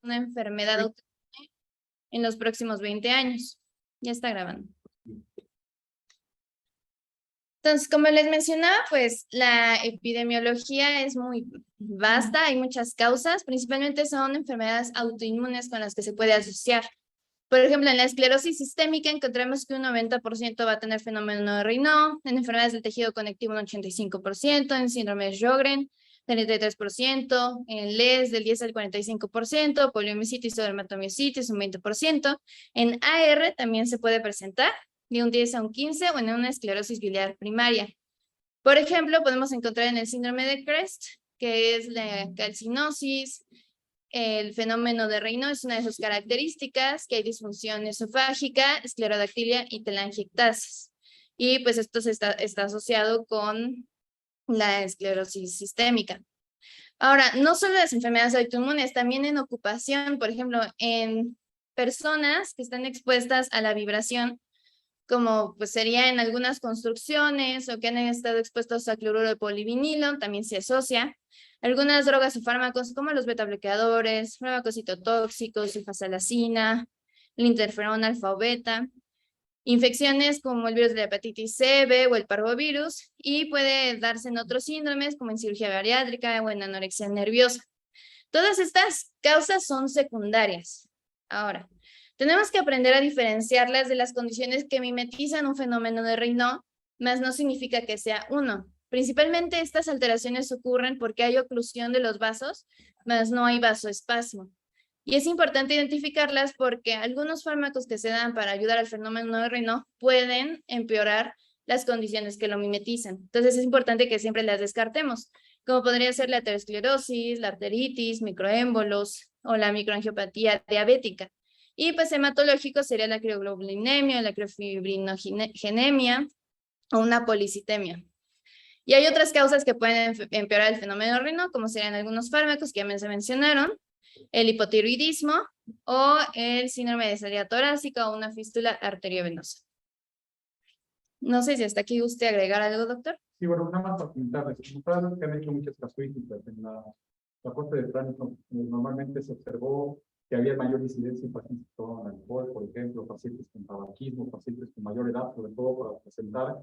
una enfermedad autoinmune en los próximos 20 años. Ya está grabando. Entonces, como les mencionaba, pues la epidemiología es muy vasta, hay muchas causas, principalmente son enfermedades autoinmunes con las que se puede asociar. Por ejemplo, en la esclerosis sistémica encontramos que un 90% va a tener fenómeno de Raynaud, en enfermedades del tejido conectivo un 85%, en síndrome de Sjögren 33%, en LES del 10 al 45%, poliomielitis o dermatomiositis un 20%, en AR también se puede presentar de un 10 a un 15 o en una esclerosis biliar primaria. Por ejemplo, podemos encontrar en el síndrome de CREST, que es la calcinosis. El fenómeno de Raynaud es una de sus características, que hay disfunción esofágica, esclerodactilia y telangiectasis. Y pues esto está asociado con la esclerosis sistémica. Ahora, no solo las enfermedades autoinmunes, también en ocupación, por ejemplo, en personas que están expuestas a la vibración, como pues sería en algunas construcciones o que han estado expuestos a cloruro de polivinilo, también se asocia. Algunas drogas o fármacos como los betabloqueadores, fármacos citotóxicos, sulfasalazina, el interferón alfa o beta, infecciones como el virus de la hepatitis C, B o el parvovirus, y puede darse en otros síndromes como en cirugía bariátrica o en anorexia nerviosa. Todas estas causas son secundarias. Ahora, tenemos que aprender a diferenciarlas de las condiciones que mimetizan un fenómeno de Raynaud, mas no significa que sea uno. Principalmente estas alteraciones ocurren porque hay oclusión de los vasos, mas no hay vasoespasmo. Y es importante identificarlas porque algunos fármacos que se dan para ayudar al fenómeno de Raynaud pueden empeorar las condiciones que lo mimetizan. Entonces es importante que siempre las descartemos, como podría ser la aterosclerosis, la arteritis, microémbolos o la microangiopatía diabética. Y pues hematológico sería la crioglobulinemia, la criofibrinogenemia o una policitemia. Y hay otras causas que pueden empeorar el fenómeno Raynaud, como serían algunos fármacos que ya se mencionaron, el hipotiroidismo o el síndrome de salida torácica o una fístula arteriovenosa. No sé si hasta aquí guste agregar algo, doctor. Sí, bueno, nada más para comentarles. Ustedes que han hecho muchas casuísticas en la corte de tránsito, normalmente se observó que había mayor incidencia en pacientes que tomaban alcohol, por ejemplo, pacientes con tabaquismo, pacientes con mayor edad, sobre todo para presentar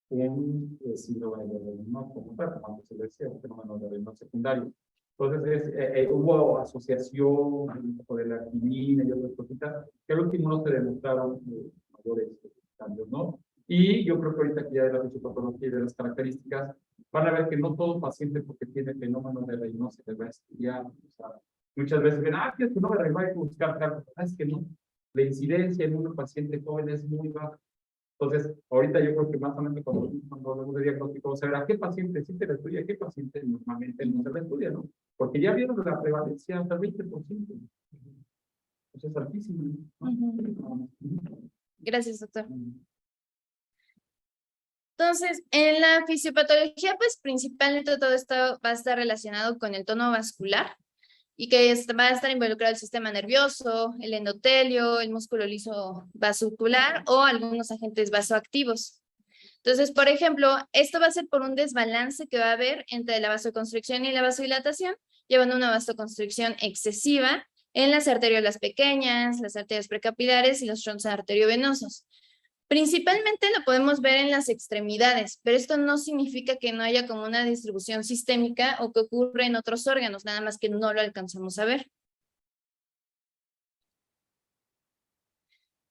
un síndrome de Raynaud como tal, como antes se decía, un fenómeno de Raynaud secundario. Entonces, hubo asociación un poco de la quinina y otras cositas, que al último no se demostraron mayores cambios, ¿no? Y yo creo que ahorita que ya de la fisiopatología y de las características, van a ver que no todo paciente porque tiene fenómeno de Raynaud se les va a estudiar. O sea, muchas veces ven, que es que no me Raynaud, hay que buscar tal. Es que no. La incidencia en un paciente joven es muy baja. Entonces, ahorita yo creo que más o menos cuando hablamos de diagnóstico, vamos a ver a qué paciente sí se le estudia, a qué paciente normalmente no se le estudia, ¿no? Porque ya vieron la prevalencia hasta el 20%. Eso es altísimo, ¿no? Gracias, doctor. Entonces, en la fisiopatología, pues principalmente todo esto va a estar relacionado con el tono vascular y que va a estar involucrado el sistema nervioso, el endotelio, el músculo liso vascular o algunos agentes vasoactivos. Entonces, por ejemplo, esto va a ser por un desbalance que va a haber entre la vasoconstricción y la vasodilatación, llevando a una vasoconstricción excesiva en las arteriolas pequeñas, las arterias precapilares y los shunts arteriovenosos. Principalmente lo podemos ver en las extremidades, pero esto no significa que no haya como una distribución sistémica o que ocurre en otros órganos, nada más que no lo alcanzamos a ver.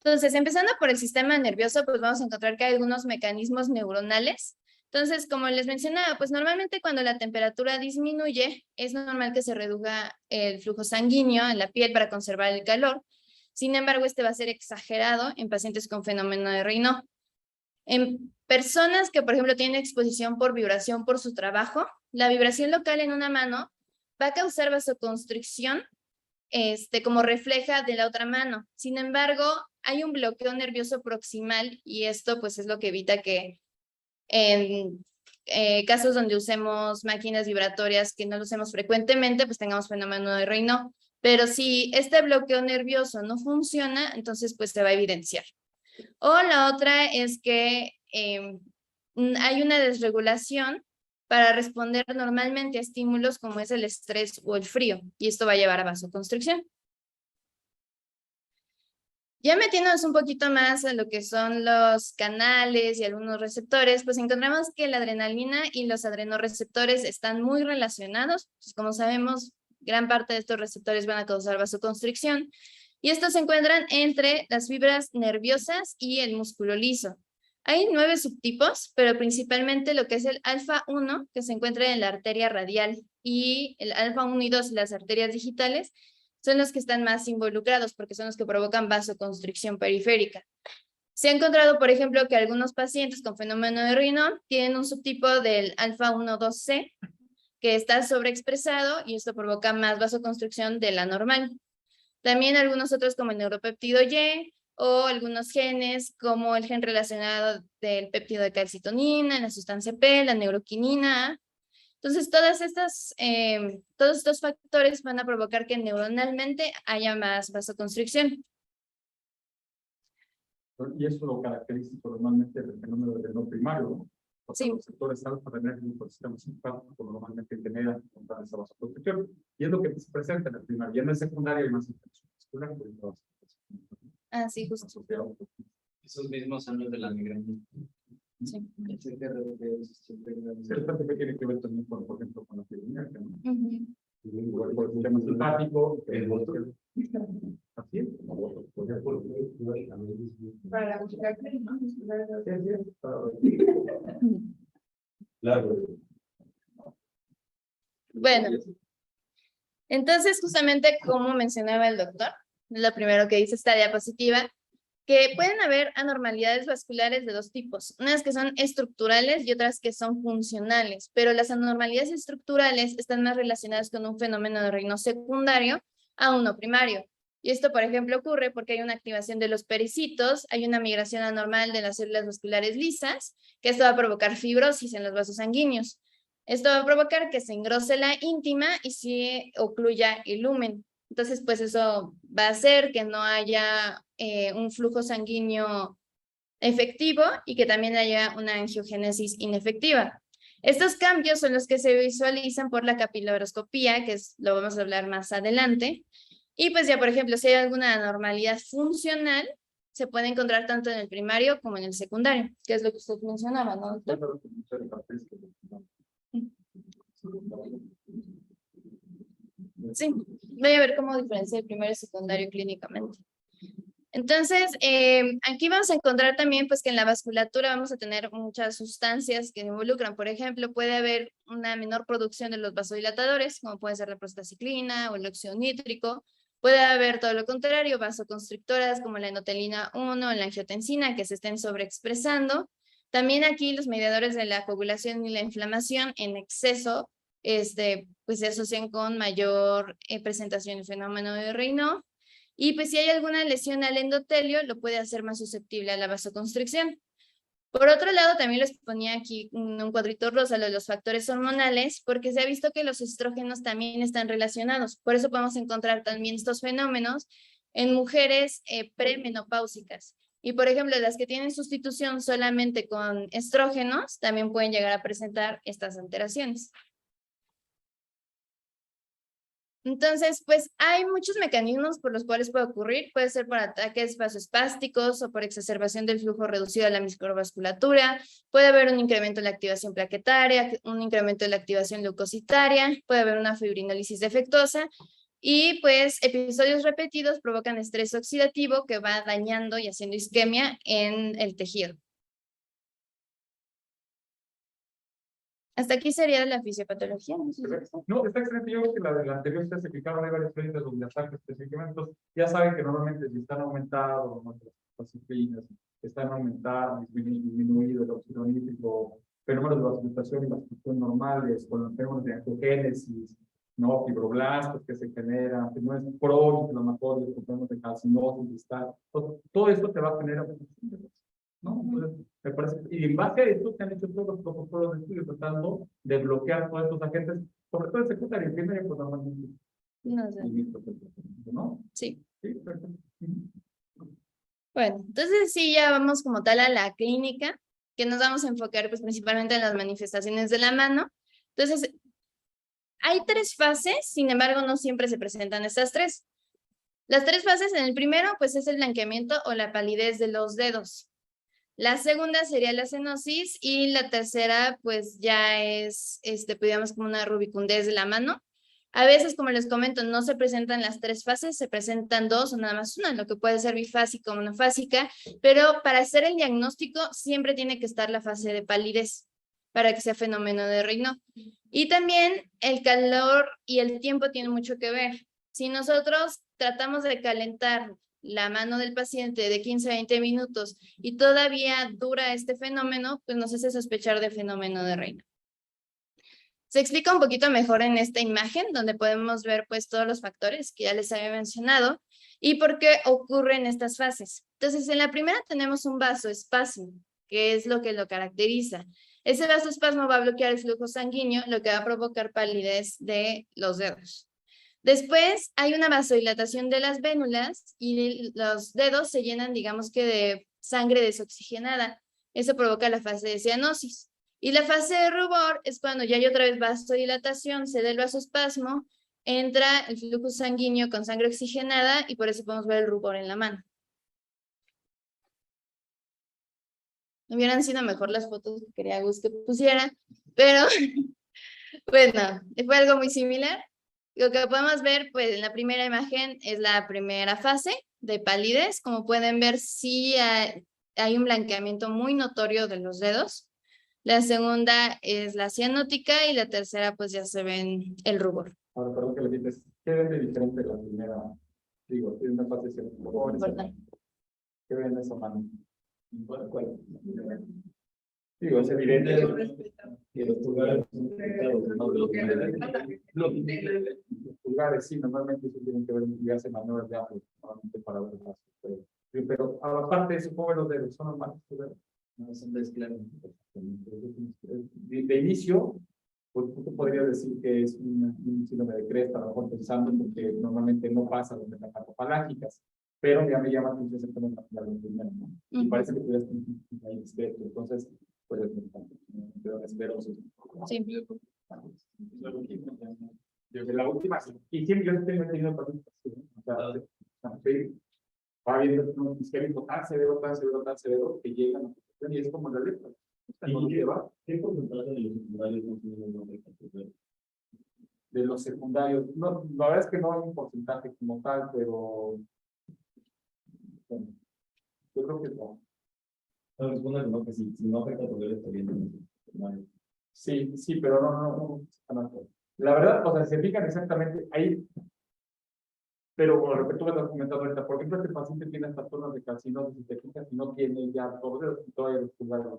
Entonces, empezando por el sistema nervioso, pues vamos a encontrar que hay algunos mecanismos neuronales. Entonces, como les mencionaba, pues normalmente cuando la temperatura disminuye, es normal que se reduzca el flujo sanguíneo en la piel para conservar el calor. Sin embargo, este va a ser exagerado en pacientes con fenómeno de Raynaud. En personas que, por ejemplo, tienen exposición por vibración por su trabajo, la vibración local en una mano va a causar vasoconstricción como refleja de la otra mano. Sin embargo, hay un bloqueo nervioso proximal y esto pues es lo que evita que en casos donde usemos máquinas vibratorias que no lo usemos frecuentemente, pues tengamos fenómeno de Raynaud. Pero si este bloqueo nervioso no funciona, entonces pues se va a evidenciar. O la otra es que hay una desregulación para responder normalmente a estímulos como es el estrés o el frío, y esto va a llevar a vasoconstricción. Ya metiéndonos un poquito más a lo que son los canales y algunos receptores, pues encontramos que la adrenalina y los adrenorreceptores están muy relacionados. Pues como sabemos, gran parte de estos receptores van a causar vasoconstricción y estos se encuentran entre las fibras nerviosas y el músculo liso. Hay 9 subtipos, pero principalmente lo que es el alfa 1, que se encuentra en la arteria radial, y el alfa 1 y 2, las arterias digitales, son los que están más involucrados porque son los que provocan vasoconstricción periférica. Se ha encontrado, por ejemplo, que algunos pacientes con fenómeno de Raynaud tienen un subtipo del alfa 1,2C que está sobreexpresado y esto provoca más vasoconstricción de la normal. También algunos otros como el neuropéptido Y o algunos genes como el gen relacionado del péptido de calcitonina, la sustancia P, la neuroquinina. Entonces, todos estos factores van a provocar que neuronalmente haya más vasoconstricción. Y eso lo característico normalmente del fenómeno del no primario, ¿no? O sea, Sí. los sectores alfa-adrenérgicos por el sistema simpático normalmente generan contra esa vasoconstricción. Y es lo que se presenta en el primario. Y en el secundario hay más infección muscular. Ah, sí, justo. Esos mismos son los de la migraña. Sí. Ciertamente que tiene que ver también con, por ejemplo, con la fibromialgia, ¿no? Uh-huh. Igual por el sistema simpático, así es. Para Claro. Bueno, entonces justamente como mencionaba el doctor, lo primero que dice esta diapositiva, que pueden haber anormalidades vasculares de dos tipos, unas que son estructurales y otras que son funcionales, pero las anormalidades estructurales están más relacionadas con un fenómeno de Raynaud secundario a uno primario. Y esto, por ejemplo, ocurre porque hay una activación de los pericitos, hay una migración anormal de las células vasculares lisas, que esto va a provocar fibrosis en los vasos sanguíneos. Esto va a provocar que se engrose la íntima y se ocluya el lumen. Entonces, pues eso va a hacer que no haya un flujo sanguíneo efectivo y que también haya una angiogénesis inefectiva. Estos cambios son los que se visualizan por la capilaroscopía, que lo vamos a hablar más adelante. Y pues ya, por ejemplo, si hay alguna anormalidad funcional, se puede encontrar tanto en el primario como en el secundario, que es lo que usted mencionaba, ¿no, doctor? Sí, voy a ver cómo diferencia el primario y secundario clínicamente. Entonces, aquí vamos a encontrar también pues que en la vasculatura vamos a tener muchas sustancias que involucran. Por ejemplo, puede haber una menor producción de los vasodilatadores, como puede ser la prostaciclina o el óxido nítrico. Puede haber todo lo contrario, vasoconstrictoras como la endotelina 1 o la angiotensina que se estén sobreexpresando. También aquí los mediadores de la coagulación y la inflamación en exceso pues se asocian con mayor presentación del fenómeno de Raynaud. Y pues si hay alguna lesión al endotelio, lo puede hacer más susceptible a la vasoconstricción. Por otro lado, también les ponía aquí un cuadrito rosa lo de los factores hormonales, porque se ha visto que los estrógenos también están relacionados. Por eso podemos encontrar también estos fenómenos en mujeres premenopáusicas. Y por ejemplo, las que tienen sustitución solamente con estrógenos, también pueden llegar a presentar estas alteraciones. Entonces, pues hay muchos mecanismos por los cuales puede ocurrir. Puede ser por ataques vasoespásticos o por exacerbación del flujo reducido de la microvasculatura. Puede haber un incremento en la activación plaquetaria, un incremento en la activación leucocitaria. Puede haber una fibrinólisis defectuosa. Y pues episodios repetidos provocan estrés oxidativo que va dañando y haciendo isquemia en el tejido. Hasta aquí sería la fisiopatología. No, está excelente. Yo creo que la de la anterior se explicaron, hay varias clientes donde ataque específicamente. Entonces, ya saben que normalmente si están aumentados las disciplinas, están aumentadas, disminuido el óxido nítrico, fenómenos de vascularización y vascularización normales, con los fenómenos de angiogénesis, ¿no? Fibroblastos que se generan, fenómenos proinflamatorios, fenómenos de calcinosis, distal. Todo esto te va a generar, ¿no? Entonces, me parece, y en base a esto se han hecho todos los protocolos de estudio tratando de bloquear todos estos agentes, sobre todo el secundario, el primario, pues normalmente. No sé. ¿No? Sí. Sí, perfecto. Bueno, entonces sí, ya vamos como tal a la clínica, que nos vamos a enfocar pues principalmente en las manifestaciones de la mano. Entonces, hay 3 fases, sin embargo, no siempre se presentan estas 3. Las tres fases en el primero, pues es el blanqueamiento o la palidez de los dedos. La segunda sería la cenosis y la tercera, pues ya es, pues, digamos, como una rubicundez de la mano. A veces, como les comento, no se presentan las tres fases, se presentan dos o nada más una, lo que puede ser bifásica o monofásica, pero para hacer el diagnóstico siempre tiene que estar la fase de palidez para que sea fenómeno de Raynaud. Y también el calor y el tiempo tienen mucho que ver. Si nosotros tratamos de calentar la mano del paciente de 15 a 20 minutos y todavía dura este fenómeno, pues nos hace sospechar de fenómeno de Raynaud. Se explica un poquito mejor en esta imagen, donde podemos ver pues todos los factores que ya les había mencionado y por qué ocurren estas fases. Entonces, en la primera tenemos un vasoespasmo, que es lo que lo caracteriza. Ese vasoespasmo va a bloquear el flujo sanguíneo, lo que va a provocar palidez de los dedos. Después hay una vasodilatación de las vénulas y los dedos se llenan, digamos que de sangre desoxigenada. Eso provoca la fase de cianosis. Y la fase de rubor es cuando ya hay otra vez vasodilatación, se da el vasoespasmo, entra el flujo sanguíneo con sangre oxigenada y por eso podemos ver el rubor en la mano. Hubieran sido mejor las fotos que quería Gus que pusiera, pero bueno, fue algo muy similar. Lo que podemos ver, pues, en la primera imagen es la primera fase de palidez. Como pueden ver, sí hay un blanqueamiento muy notorio de los dedos. La segunda es la cianótica y la tercera, pues, ya se ven el rubor. Ahora, perdón que le dices, ¿qué ven de diferente la primera? Digo, tiene una fase de rubor. ¿Qué ven de esa mano? ¿Cuál? Digo, es evidente que los pulgares son los pulgares, sí, normalmente eso tienen que ver y hacen maniobras de apoyo, normalmente para ver más. Pero aparte de eso, ¿cómo ven los dedos? ¿Son normales? No, son desclaros. De inicio, pues tú podrías decir que es un síndrome de cresta, a lo mejor pensando, porque normalmente no pasa donde las carpofalágicas, pero ya me llama la atención exactamente la primera, ¿no? Y parece que tú ya estás ahí discreto, entonces, pues, espero. Sí. Desde la última, y siempre yo tengo tenido participación, o sea, va viendo un isquémico tan severo, que llegan a la situación y es como la letra. ¿Qué porcentaje de los secundarios no tienen el nombre completo? De los secundarios, no, la verdad es que no hay un porcentaje como tal, pero bueno, yo creo que no. No, que si no afecta a poder estar bien. Sí, pero no. La verdad, o sea, se fijan exactamente ahí. Pero con lo que tú me estás comentando ahorita, por ejemplo, este paciente tiene estas zonas de carcinosis, si te fijas, y no tiene ya todavía los pulgares.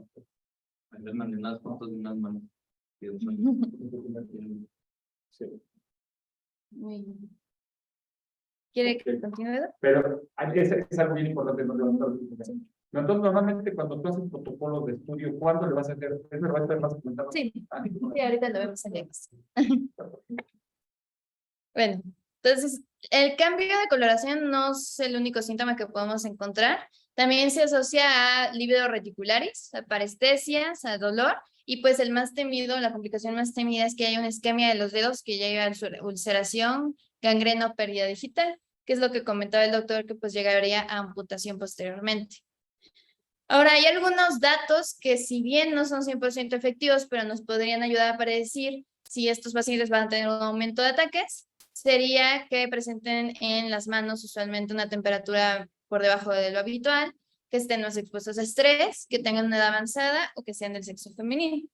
Me mandan unas fotos de unas manos. Sí. Muy bien. ¿Quiere que continúe? Pero es algo bien importante. Entonces, normalmente cuando tú haces protocolos de estudio, ¿cuándo le vas a hacer? ¿Es verdad que vas a comentar? Sí, ahorita lo vemos en diagnóstico. Bueno, entonces, el cambio de coloración no es el único síntoma que podemos encontrar. También se asocia a lívido reticularis, a parestesias, a dolor, y pues el más temido, la complicación más temida es que hay una isquemia de los dedos que ya lleva a ulceración, gangrena o pérdida digital, que es lo que comentaba el doctor, que pues llegaría a amputación posteriormente. Ahora, hay algunos datos que si bien no son 100% efectivos, pero nos podrían ayudar a predecir si estos pacientes van a tener un aumento de ataques, sería que presenten en las manos usualmente una temperatura por debajo de lo habitual, que estén más expuestos a estrés, que tengan una edad avanzada o que sean del sexo femenino.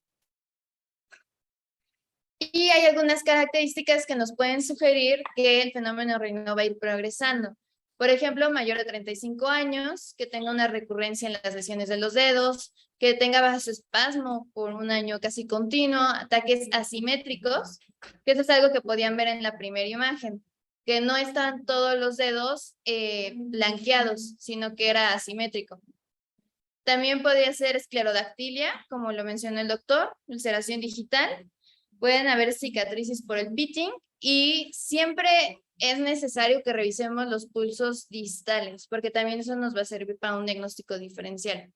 Y hay algunas características que nos pueden sugerir que el fenómeno Raynaud va a ir progresando. Por ejemplo, mayor de 35 años, que tenga una recurrencia en las lesiones de los dedos, que tenga vasoespasmo por un año casi continuo, ataques asimétricos, que eso es algo que podían ver en la primera imagen, que no están todos los dedos blanqueados, sino que era asimétrico. También podría ser esclerodactilia, como lo mencionó el doctor, ulceración digital. Pueden haber cicatrices por el pitting y siempre es necesario que revisemos los pulsos distales, porque también eso nos va a servir para un diagnóstico diferencial.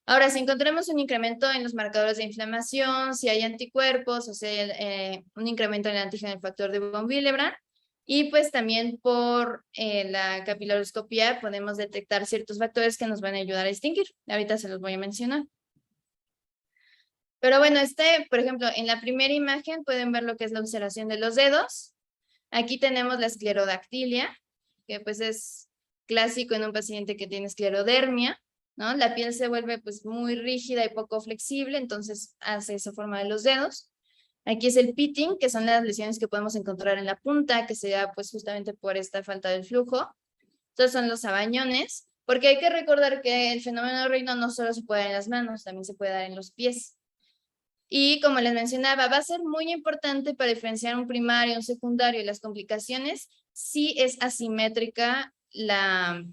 Ahora, si encontramos un incremento en los marcadores de inflamación, si hay anticuerpos, o sea, un incremento en el antígeno del factor de von Willebrand, Y pues también por la capilaroscopía podemos detectar ciertos factores que nos van a ayudar a distinguir. Ahorita se los voy a mencionar. Pero bueno, por ejemplo, en la primera imagen pueden ver lo que es la ulceración de los dedos. Aquí tenemos la esclerodactilia, que pues es clásico en un paciente que tiene esclerodermia, ¿no? La piel se vuelve pues muy rígida y poco flexible, entonces hace esa forma de los dedos. Aquí es el pitting, que son las lesiones que podemos encontrar en la punta, que se da pues justamente por esta falta del flujo. Estos son los sabañones, porque hay que recordar que el fenómeno de Raynaud no solo se puede dar en las manos, también se puede dar en los pies. Y como les mencionaba, va a ser muy importante para diferenciar un primario, un secundario y las complicaciones si es asimétrica la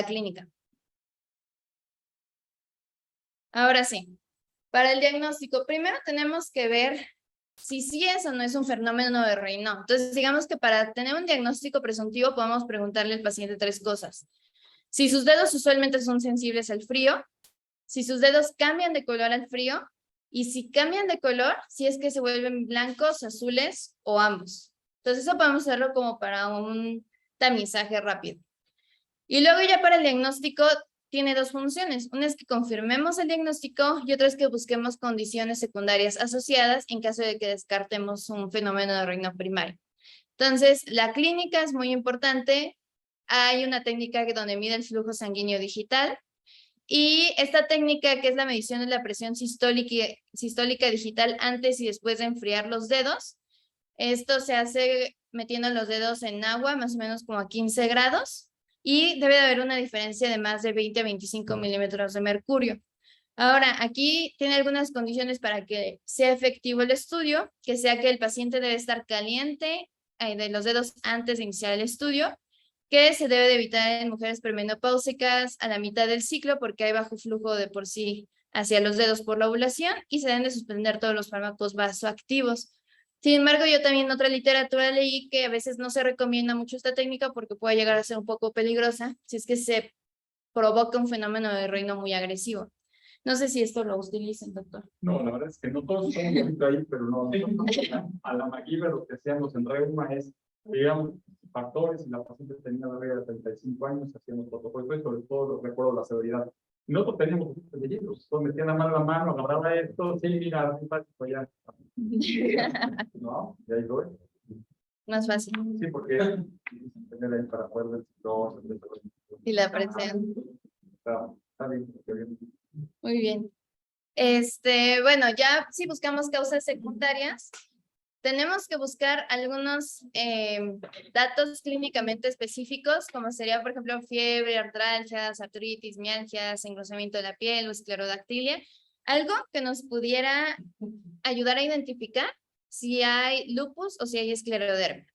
clínica. Ahora sí, para el diagnóstico, primero tenemos que ver si sí es o no es un fenómeno de Raynaud. Entonces, digamos que para tener un diagnóstico presuntivo podemos preguntarle al paciente 3 cosas. Si sus dedos usualmente son sensibles al frío, si sus dedos cambian de color al frío, y si cambian de color, si es que se vuelven blancos, azules o ambos. Entonces eso podemos hacerlo como para un tamizaje rápido. Y luego ya para el diagnóstico tiene 2 funciones. Una es que confirmemos el diagnóstico y otra es que busquemos condiciones secundarias asociadas en caso de que descartemos un fenómeno de Raynaud primario. Entonces, la clínica es muy importante. Hay una técnica donde mide el flujo sanguíneo digital. Y esta técnica, que es la medición de la presión sistólica digital antes y después de enfriar los dedos, esto se hace metiendo los dedos en agua, más o menos como a 15 grados, y debe de haber una diferencia de más de 20 a 25 milímetros de mercurio. Ahora, aquí tiene algunas condiciones para que sea efectivo el estudio, que sea que el paciente debe estar caliente de los dedos antes de iniciar el estudio, que se debe de evitar en mujeres premenopáusicas a la mitad del ciclo porque hay bajo flujo de por sí hacia los dedos por la ovulación y se deben de suspender todos los fármacos vasoactivos. Sin embargo, yo también en otra literatura leí que a veces no se recomienda mucho esta técnica porque puede llegar a ser un poco peligrosa si es que se provoca un fenómeno de Raynaud muy agresivo. No sé si esto lo utilizan, doctor. No, la verdad es que no todos estamos un poquito ahí, pero no. A la MacGyver lo que hacíamos en Reuma es, digamos, factores, y la paciente tenía la regla de 35 años, hacíamos protocolos, sobre todo recuerdo la severidad. Nosotros teníamos de libros, entonces metían la mano, agarraba esto, sí, mira, ya. No, ya ahí lo es. Más fácil. Sí, porque tener ahí para poder ver Y la presión. Está bien, está bien. Muy bien. Bueno, ya si buscamos causas secundarias, tenemos que buscar algunos datos clínicamente específicos, como sería, por ejemplo, fiebre, artralgias, artritis, mialgias, engrosamiento de la piel o esclerodactilia, algo que nos pudiera ayudar a identificar si hay lupus o si hay esclerodermia.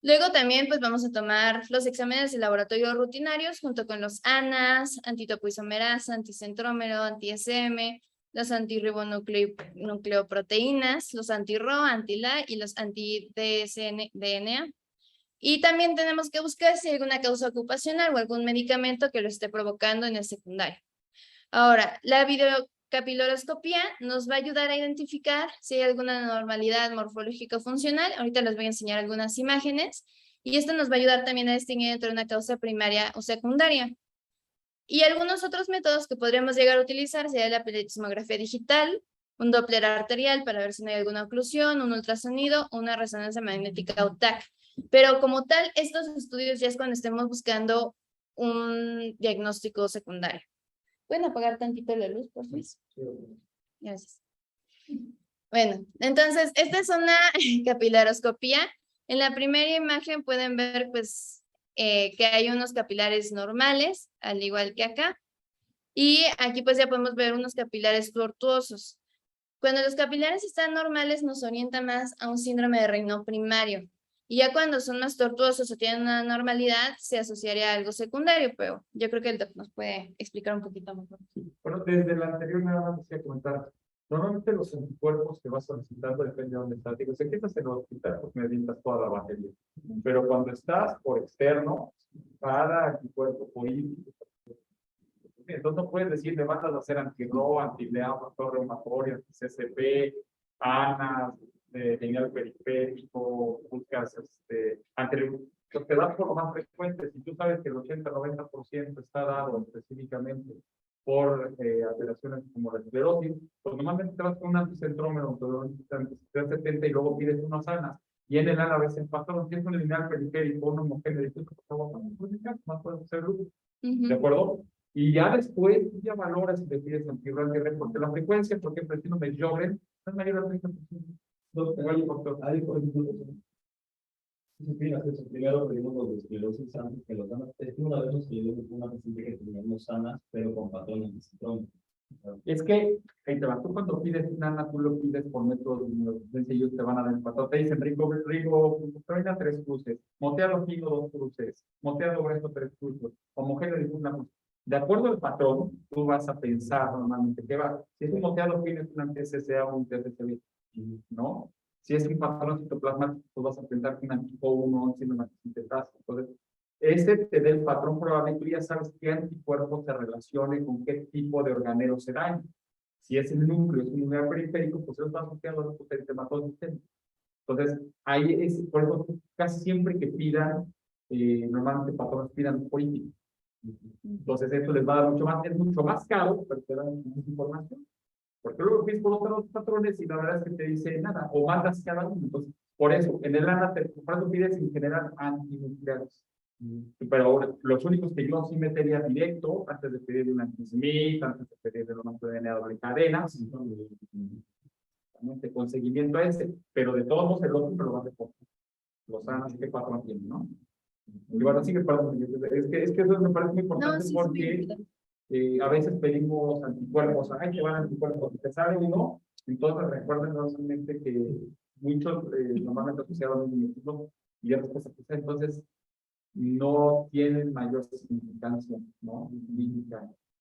Luego también pues vamos a tomar los exámenes de laboratorio rutinarios junto con los ANAS, antitopoisomerasa, anticentrómero, anti-SM, los antirribonucleoproteínas, los anti-RO, anti-LA y los anti-DNA. Y también tenemos que buscar si hay alguna causa ocupacional o algún medicamento que lo esté provocando en el secundario. Ahora, la videocapilaroscopía nos va a ayudar a identificar si hay alguna anormalidad morfológica o funcional. Ahorita les voy a enseñar algunas imágenes. Y esto nos va a ayudar también a distinguir entre una causa primaria o secundaria. Y algunos otros métodos que podríamos llegar a utilizar sería la pletismografía digital, un Doppler arterial para ver si no hay alguna oclusión, un ultrasonido, una resonancia magnética o TAC. Pero como tal, estos estudios ya es cuando estemos buscando un diagnóstico secundario. ¿Pueden apagar tantito la luz, por favor? Gracias. Bueno, entonces, esta es una capilaroscopía. En la primera imagen pueden ver, pues, que hay unos capilares normales, al igual que acá. Y aquí, pues, ya podemos ver unos capilares tortuosos. Cuando los capilares están normales, nos orienta más a un síndrome de Raynaud primario. Y ya cuando son más tortuosos o tienen una normalidad, se asociaría a algo secundario, pero yo creo que el doctor nos puede explicar un poquito mejor. Bueno, desde la anterior nada más quería comentar. Normalmente los anticuerpos que vas solicitando depende de dónde estás. Digo, si estás en el hospital, pues me avientas toda la batería. Pero cuando estás por externo, cada anticuerpo por entonces no puedes decir, me vas a hacer anti-RO, anti-LEA, factor reumatorio, CCP, ANAS, lineal periférico, buscas te das por lo más frecuente. Si tú sabes que el 80-90% está dado específicamente por alteraciones como la esclerosis, pues normalmente te vas con un anticentrómero, un 70 y luego pides unas sanas. Y en el ANA a veces pasa, si es un lineal periférico, un homogéneo, más puede ser luz. ¿De acuerdo? Y ya después, ya valoras si te pides antiviral que porque la frecuencia, por ejemplo, el síndrome de Sjögren, es mayor al 30%. Primero pedimos los de esclerosis antes que los sanas. Es que una vez nos pidió una paciente que teníamos sanas, pero con patrones de síndrome. Es que, tú cuando pides una, tú lo pides por métodos sencillos, te van a dar el patrón. Te dicen ribotrina 3 cruces, motealofino 2 cruces, motealobresto 3 cruces, homogéneo de una cruz. De acuerdo al patrón, tú vas a pensar normalmente qué va. Si es un motealofino, es una TSCA o un TSCB, ¿no? Si es un patrón citoplasmático, tú vas a pensar que un antipo 1 tiene una sintetasa. Entonces, ese te da el patrón probable, tú ya sabes qué anticuerpo se relacione con qué tipo de organelo se daña. Si es el núcleo, es un núcleo periférico, pues eso está asociado a los potentematodos sistémicos. Entonces, ahí es, por eso casi siempre que pidan, normalmente patrones pidan políticos. Entonces, esto les va a dar mucho más, es mucho más caro, pero te dan mucha información. Porque luego pides por otros patrones y la verdad es que te dice nada, o mandas cada uno. Entonces, por eso, en el ANA, por eso pides en general antinucleares. Pero ahora, los únicos que yo sí metería directo, antes de pedir un anti-Smith, antes de pedir el momento de DNA doble cadena, con seguimiento a ese, pero de todos modos el otro me lo va a reportar. Los ANAs que patrón tienen, ¿no? Y bueno, sigue, perdón, es que eso me parece muy importante porque a veces pedimos anticuerpos, ay, que van anticuerpos, te sale uno, entonces recuerden normalmente que muchos normalmente asociados a un mismo y ya después entonces no tienen mayor significancia, ¿no?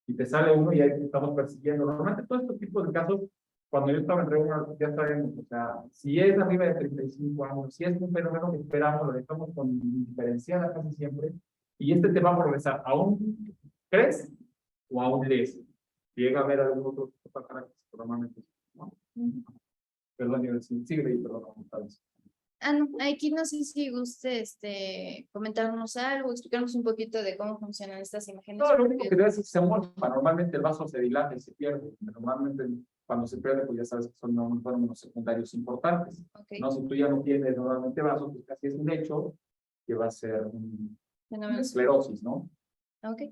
Y te sale uno y ahí te estamos persiguiendo. Normalmente todos estos tipos de casos, cuando yo estaba en reunión, ya sabemos, o sea, si es arriba de 35 años, si es un fenómeno que esperamos, lo dejamos con diferenciada casi siempre, y este te va a progresar a un 3 o a un 10. Llega a haber algún otro tipo de carácter, normalmente, ¿no? Perdón, sigue ahí, perdón, tal vez. No, aquí no sé si guste comentarnos algo, explicarnos un poquito de cómo funcionan estas imágenes. No, lo único que debe decir es que se mueve. Normalmente el vaso se dilata y se pierde. Normalmente cuando se pierde, pues ya sabes que son fenómenos secundarios importantes. Okay. No, si tú ya no tienes normalmente vasos, pues casi es un hecho que va a ser una esclerosis, ¿no? Ok.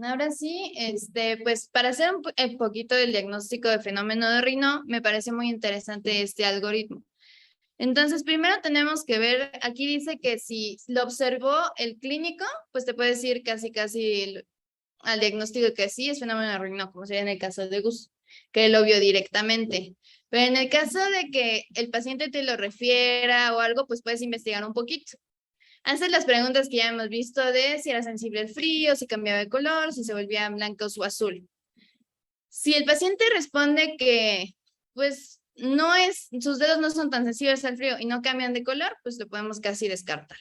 Ahora sí, pues para hacer un poquito del diagnóstico de fenómeno de Raynaud, me parece muy interesante este algoritmo. Entonces, primero tenemos que ver, aquí dice que si lo observó el clínico, pues te puede decir casi al diagnóstico que sí es fenómeno de Raynaud, como sería en el caso de Gus, que lo vio directamente. Pero en el caso de que el paciente te lo refiera o algo, pues puedes investigar un poquito. Haces las preguntas que ya hemos visto de si era sensible al frío, si cambiaba de color, si se volvía blanco o azul. Si el paciente responde que, pues, sus dedos no son tan sensibles al frío y no cambian de color, pues lo podemos casi descartar.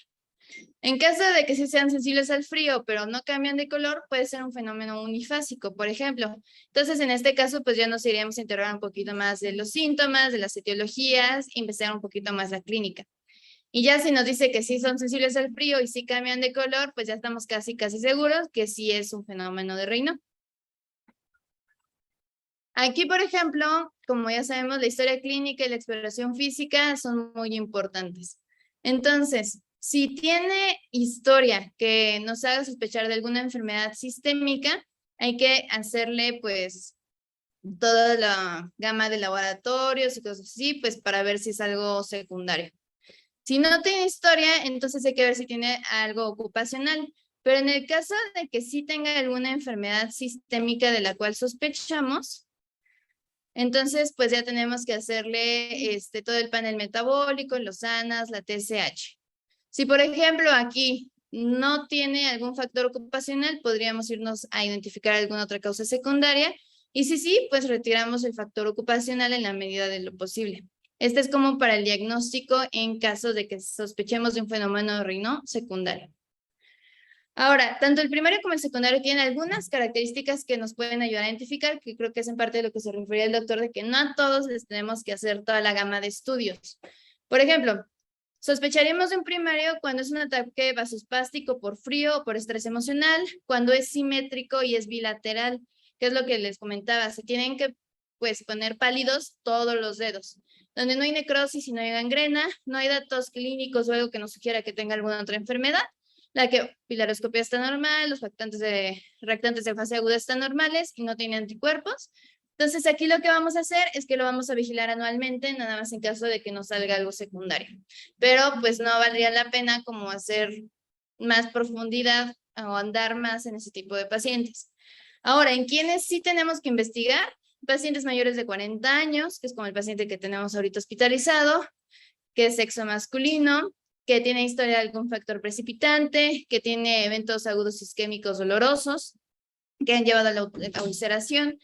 En caso de que sí sean sensibles al frío, pero no cambian de color, puede ser un fenómeno unifásico, por ejemplo. Entonces, en este caso, pues ya nos iríamos a interrogar un poquito más de los síntomas, de las etiologías, investigar un poquito más la clínica. Y ya si nos dice que sí son sensibles al frío y sí cambian de color, pues ya estamos casi seguros que sí es un fenómeno de Raynaud. Aquí, por ejemplo, como ya sabemos, la historia clínica y la exploración física son muy importantes. Entonces, si tiene historia que nos haga sospechar de alguna enfermedad sistémica, hay que hacerle, pues, toda la gama de laboratorios y cosas así, pues, para ver si es algo secundario. Si no tiene historia, entonces hay que ver si tiene algo ocupacional. Pero en el caso de que sí tenga alguna enfermedad sistémica de la cual sospechamos, entonces pues ya tenemos que hacerle todo el panel metabólico, los ANAs, la TSH. Si por ejemplo aquí no tiene algún factor ocupacional, podríamos irnos a identificar alguna otra causa secundaria. Y si sí, pues retiramos el factor ocupacional en la medida de lo posible. Este es como para el diagnóstico en caso de que sospechemos de un fenómeno de Raynaud secundario. Ahora, tanto el primario como el secundario tienen algunas características que nos pueden ayudar a identificar, que creo que es en parte de lo que se refería el doctor, de que no a todos les tenemos que hacer toda la gama de estudios. Por ejemplo, sospecharíamos de un primario cuando es un ataque vasospástico por frío o por estrés emocional, cuando es simétrico y es bilateral, que es lo que les comentaba, se tienen que pues poner pálidos todos los dedos, donde no hay necrosis y no hay gangrena, no hay datos clínicos o algo que nos sugiera que tenga alguna otra enfermedad, la que pilaroscopía está normal, los reactantes de fase aguda están normales y no tienen anticuerpos. Entonces aquí lo que vamos a hacer es que lo vamos a vigilar anualmente, nada más en caso de que nos salga algo secundario. Pero pues no valdría la pena como hacer más profundidad o andar más en ese tipo de pacientes. Ahora, ¿en quiénes sí tenemos que investigar? Pacientes mayores de 40 años, que es como el paciente que tenemos ahorita hospitalizado, que es sexo masculino, que tiene historia de algún factor precipitante, que tiene eventos agudos isquémicos dolorosos, que han llevado a la ulceración,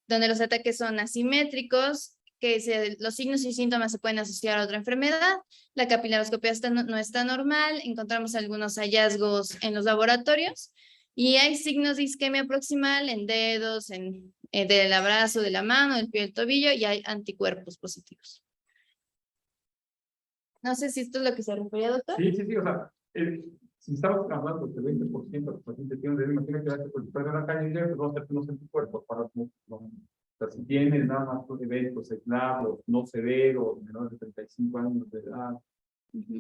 donde los ataques son asimétricos, que los signos y síntomas se pueden asociar a otra enfermedad, la capilaroscopía no está normal, encontramos algunos hallazgos en los laboratorios, y hay signos de isquemia proximal en dedos, del brazo, de la mano, del pie, del tobillo, y hay anticuerpos positivos. No sé si esto es lo que se refería, doctor. Sí, o sea, si estamos hablando del 20% de los pacientes tienen, imagínate que por después de la calle, pues vamos a hacer unos anticuerpos para o sea, si tienen nada más eventos aislados, no severos, menores de 35 años de edad,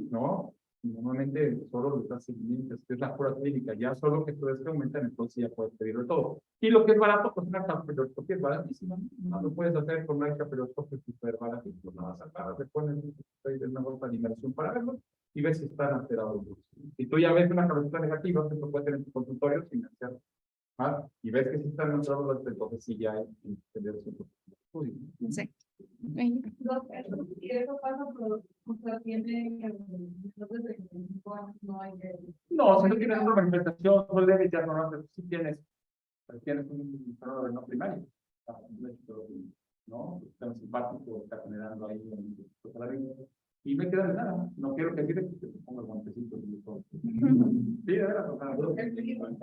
¿no? Normalmente solo les da seguimiento, es la pura clínica, ya solo que todo esto aumentan, entonces ya puedes pedirlo todo. Y lo que es barato, pues una capilaroscopia es baratísima, no lo puedes hacer con una capilaroscopia súper baratísima, no vas a sacar, te pones una bolsa de inmersión para verlo y ves si están alterados. Si tú ya ves una capilaridad negativa, pues lo puedes tener en tu consultorio sin hacer más, y ves que si están alterados, entonces sí ya hay que tener su estudio. Exacto. Y eso pasa por tiene no hay No, si no tienes una manifestación, no debes ya no, si tienes un problema no primario, ¿no? Está simpático, está generando ahí y me queda de nada, no quiero que diga que te ponga el guantecito de todo. Sí, de verdad, o sea, por ejemplo,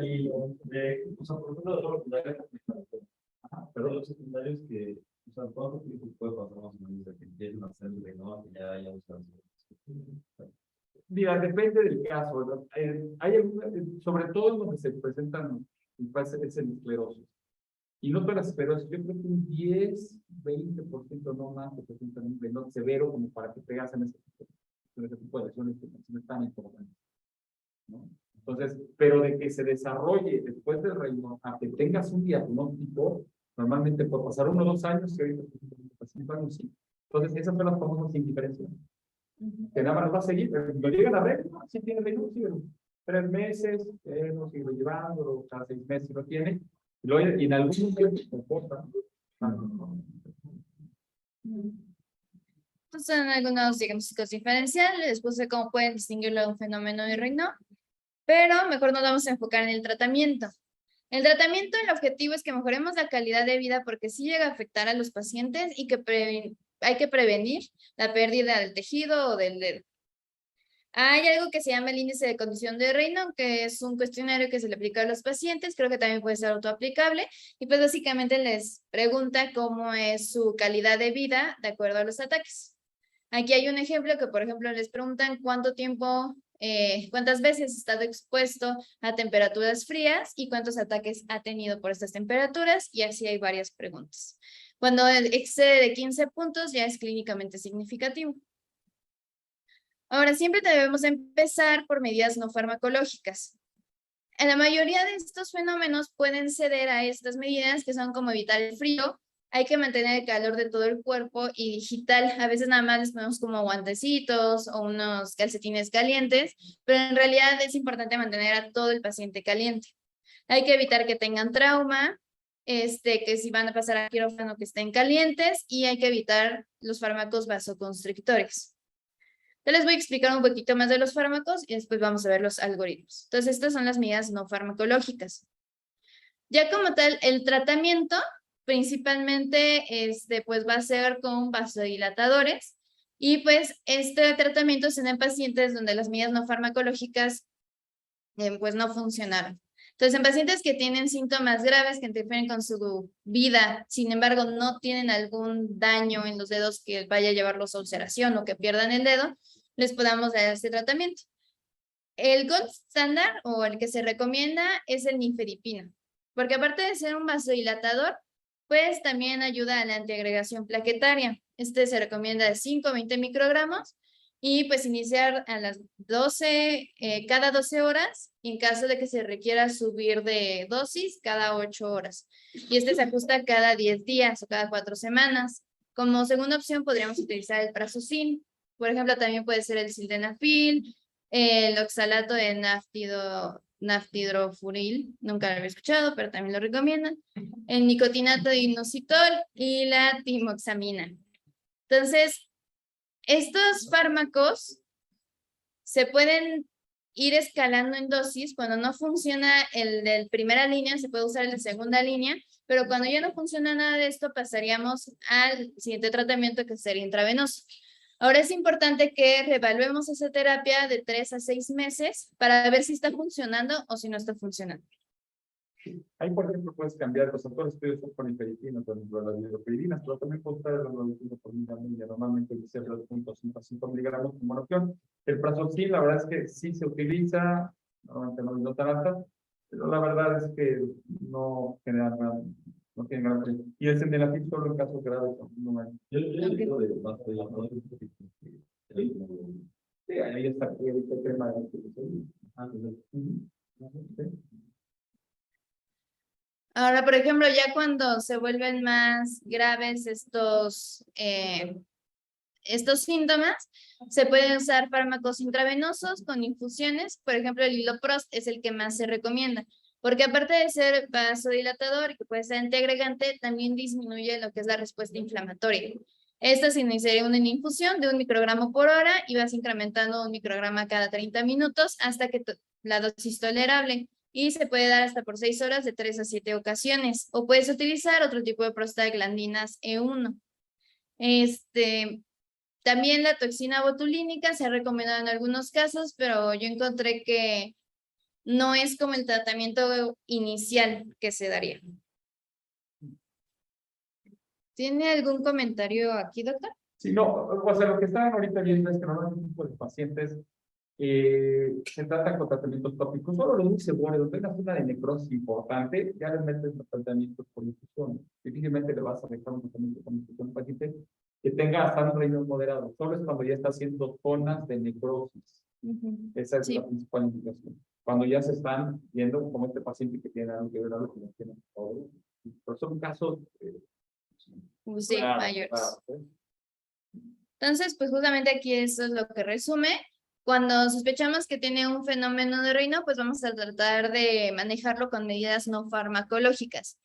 pero los secundarios que, o sea, ¿cuánto tiempo puede pasar más o menos de que empiecen a hacer de no que ya haya usado? Mira, depende del caso, ¿no? Hay algunas, sobre todo en donde se presentan es el esclerosis. Y no todas las esclerosis, yo creo que un 10-20% no más se presentan un veneno severo como para que pegas en ese tipo de lesiones que no es tan importante, ¿no? Entonces, pero de que se desarrolle después del reino, a que tengas un diagnóstico, normalmente puede pasar 1 o 2 años, que ahorita 5 años, sí. Entonces, esas son las famosas indiferencias. Que nada más va a seguir, lo llegan a ver, ¿no? Si tiene veneno, sí, 3 meses, no sigo llevando, cada 6 meses lo tiene, y en algún momento se comporta. Estos son algunos diagnósticos diferenciales, después de cómo pueden distinguirlo de un fenómeno de Raynaud, pero mejor nos vamos a enfocar en el tratamiento. El tratamiento, el objetivo es que mejoremos la calidad de vida porque sí llega a afectar a los pacientes y que hay que prevenir la pérdida del tejido o del dedo. Hay algo que se llama el índice de condición de Raynaud, que es un cuestionario que se le aplica a los pacientes, creo que también puede ser autoaplicable, y pues básicamente les pregunta cómo es su calidad de vida de acuerdo a los ataques. Aquí hay un ejemplo que, por ejemplo, les preguntan cuántas veces ha estado expuesto a temperaturas frías y cuántos ataques ha tenido por estas temperaturas, y así hay varias preguntas. Cuando excede de 15 puntos ya es clínicamente significativo. Ahora, siempre debemos empezar por medidas no farmacológicas. En la mayoría de estos fenómenos pueden ceder a estas medidas que son como evitar el frío, hay que mantener el calor de todo el cuerpo y digital. A veces nada más les ponemos como guantecitos o unos calcetines calientes, pero en realidad es importante mantener a todo el paciente caliente. Hay que evitar que tengan trauma, que si van a pasar a quirófano que estén calientes, y hay que evitar los fármacos vasoconstrictores. Yo les voy a explicar un poquito más de los fármacos y después vamos a ver los algoritmos. Entonces, estas son las medidas no farmacológicas. Ya como tal, el tratamiento principalmente pues va a ser con vasodilatadores, y pues este tratamiento se da en pacientes donde las medidas no farmacológicas pues no funcionaron. Entonces, en pacientes que tienen síntomas graves que interfieren con su vida, sin embargo, no tienen algún daño en los dedos que vaya a llevarlos a ulceración o que pierdan el dedo, les podamos dar este tratamiento. El gold standard o el que se recomienda es el nifedipino, porque aparte de ser un vasodilatador, pues también ayuda a la antiagregación plaquetaria. Este se recomienda de 5 a 20 microgramos y pues iniciar a las 12, cada 12 horas, y en caso de que se requiera subir de dosis, cada 8 horas. Y este se ajusta cada 10 días o cada 4 semanas. Como segunda opción podríamos utilizar el prazosin. Por ejemplo, también puede ser el sildenafil, el oxalato de naftidrofuril, nunca lo había escuchado, pero también lo recomiendan. El nicotinato de inositol y la timoxamina. Entonces, estos fármacos se pueden ir escalando en dosis. Cuando no funciona el de primera línea, se puede usar el de segunda línea, pero cuando ya no funciona nada de esto, pasaríamos al siguiente tratamiento, que sería intravenoso. Ahora es importante que reevaluemos esa terapia de 3 a 6 meses para ver si está funcionando o si no está funcionando. Ahí, por ejemplo, puedes cambiar, los autores estudios son con nifedipina, por ejemplo, las hidropiridinas, pero también puedes usar el ranolidina por miligramo, normalmente dice 2.5 a 5 miligramos como opción. El prazosin, la verdad es que sí se utiliza, normalmente no tan alta, pero la verdad es que no genera nada, no tiene gran peligro. Y el sildenafil solo en casos graves, no hay. Yo digo de vasodilatador. Sí, ahí está el tema de Ahora, por ejemplo, ya cuando se vuelven más graves estos síntomas, se pueden usar fármacos intravenosos con infusiones. Por ejemplo, el Iloprost es el que más se recomienda, porque aparte de ser vasodilatador y que puede ser antiagregante, también disminuye lo que es la respuesta inflamatoria. Esta se iniciaría una infusión de 1 microgramo por hora y vas incrementando 1 micrograma cada 30 minutos hasta que la dosis tolerable. Y se puede dar hasta por 6 horas de 3 a 7 ocasiones. O puedes utilizar otro tipo de prostaglandinas E1. También la toxina botulínica se ha recomendado en algunos casos, pero yo encontré que no es como el tratamiento inicial que se daría. ¿Tiene algún comentario aquí, doctor? Sí, no, o sea, lo que están ahorita viendo es que normalmente un tipo de pacientes se tratan con tratamientos tópicos, solo los muy severos, donde hay una zona de necrosis importante, ya les metes los tratamientos por infusión. Difícilmente le vas a dejar un tratamiento con infusión a un paciente que tenga hasta un riñón moderado. Solo es cuando ya está haciendo zonas de necrosis. Esa es la principal indicación. Cuando ya se están viendo como este paciente que tiene algo que ver algo que no tiene todo. Pero son casos Sí, mayores. Entonces, pues justamente aquí eso es lo que resume. Cuando sospechamos que tiene un fenómeno de reino, pues vamos a tratar de manejarlo con medidas no farmacológicas.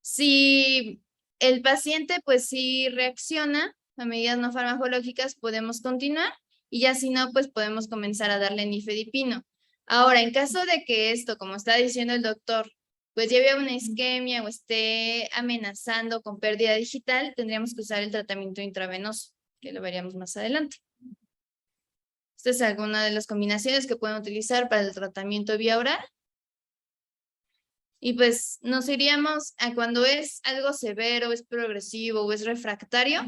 Si el paciente pues sí reacciona a medidas no farmacológicas, podemos continuar, y ya si no, pues podemos comenzar a darle nifedipino. Ahora, en caso de que esto, como está diciendo el doctor, pues lleve una isquemia o esté amenazando con pérdida digital, tendríamos que usar el tratamiento intravenoso, que lo veríamos más adelante. Esta es alguna de las combinaciones que pueden utilizar para el tratamiento vía oral. Y pues nos iríamos a cuando es algo severo, es progresivo o es refractario,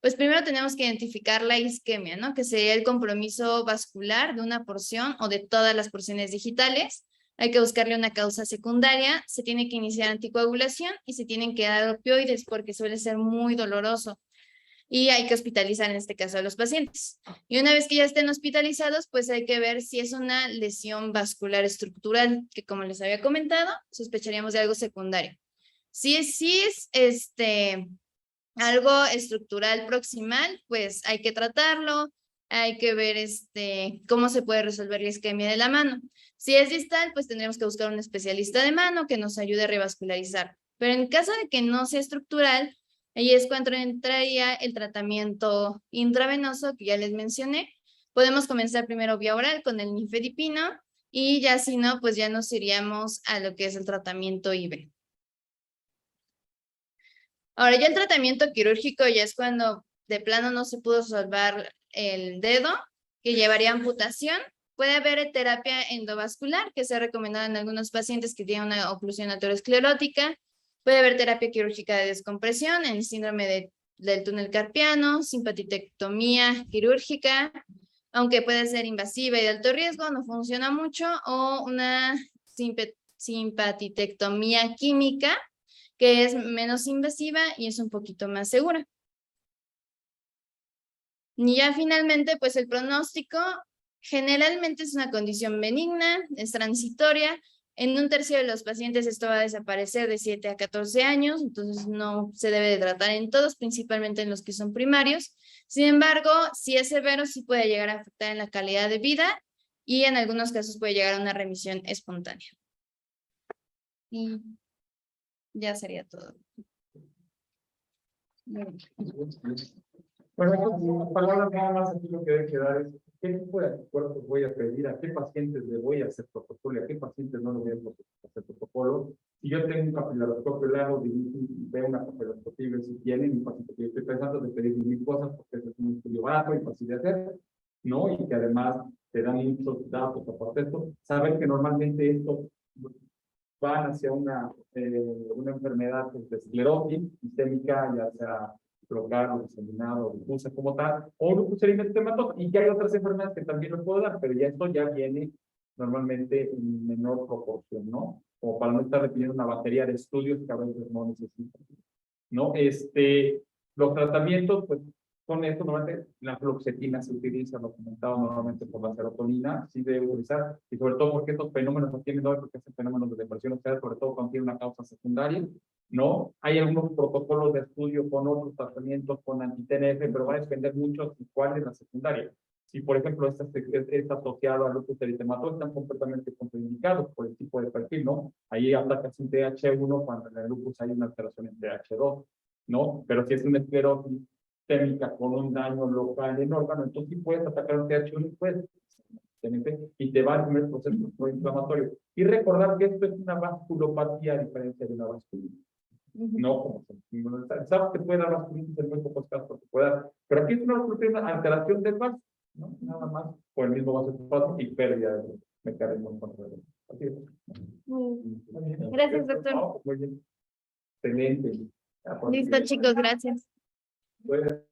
pues primero tenemos que identificar la isquemia, ¿no? Que sería el compromiso vascular de una porción o de todas las porciones digitales. Hay que buscarle una causa secundaria, se tiene que iniciar anticoagulación y se tienen que dar opioides porque suele ser muy doloroso. Y hay que hospitalizar en este caso a los pacientes. Y una vez que ya estén hospitalizados, pues hay que ver si es una lesión vascular estructural, que como les había comentado, sospecharíamos de algo secundario. Si es algo estructural proximal, pues hay que tratarlo, hay que ver cómo se puede resolver la isquemia de la mano. Si es distal, pues tendremos que buscar un especialista de mano que nos ayude a revascularizar. Pero en caso de que no sea estructural, ahí es cuando entraría el tratamiento intravenoso que ya les mencioné. Podemos comenzar primero vía oral con el nifedipino y ya si no, pues ya nos iríamos a lo que es el tratamiento IV. Ahora ya el tratamiento quirúrgico ya es cuando de plano no se pudo salvar el dedo, que llevaría amputación Puede haber terapia endovascular, que se ha recomendado en algunos pacientes que tienen una oclusión aterosclerótica. Puede haber terapia quirúrgica de descompresión en el síndrome del túnel carpiano, simpatitectomía quirúrgica, aunque puede ser invasiva y de alto riesgo, no funciona mucho, o una simpatitectomía química, que es menos invasiva y es un poquito más segura. Y ya finalmente, pues el pronóstico generalmente es una condición benigna, es transitoria. En 1/3 de los pacientes esto va a desaparecer de 7 a 14 años, entonces no se debe de tratar en todos, principalmente en los que son primarios. Sin embargo, si es severo, sí puede llegar a afectar en la calidad de vida y en algunos casos puede llegar a una remisión espontánea. Y ya sería todo. Bueno, en palabras nada más aquí lo que debe quedar es qué tipo de anticuerpos voy a pedir, a qué pacientes le voy a hacer protocolo y a qué pacientes no le voy a hacer protocolo. Si yo tengo un capilaroscopio largo, veo una capilaroscopia y veo si tienen un paciente que yo estoy pensando de pedir mil cosas porque es un estudio barato y fácil de hacer, ¿no? Y que además te dan muchos datos aparte de esto. Saber que normalmente esto van hacia una enfermedad de esclerosis sistémica, ya sea local o diseminado, o difusa como tal, o lupus eritematoso, y que hay otras enfermedades que también lo puedo dar, pero ya esto ya viene normalmente en menor proporción, ¿no? O para no estar repitiendo una batería de estudios que a veces no necesitan, ¿no? Los tratamientos, pues, con esto normalmente la fluoxetina se utiliza, lo comentaba normalmente por la serotonina, sí debe utilizar, y sobre todo porque estos fenómenos los tienen hoy, porque estos fenómenos de depresión oxidada, sobre todo cuando tiene una causa secundaria, ¿no? Hay algunos protocolos de estudio con otros tratamientos, con anti-TNF, pero va a depender mucho de cuál es la secundaria. Si, por ejemplo, está asociado a lupus eritematoso, están completamente contraindicados por el tipo de perfil, ¿no? Ahí atacas un TH1 cuando en el lupus hay una alteración en TH2, ¿no? Pero si es una esclerosis sistémica con un daño local en órgano, entonces sí puedes atacar un TH1 y te va a tener el proceso proinflamatorio. Y recordar que esto es una vasculopatía a diferencia de una vasculitis. No como sabes que puede dar vasculitis en muy pocos casos, porque puede dar, pero aquí es una alteración del vaso, ¿no? Nada más por el mismo vaso y pérdida de mecanismos controlados. Así es. Gracias, doctor. Muy bien. Excelente. Listo, chicos, gracias. Bueno.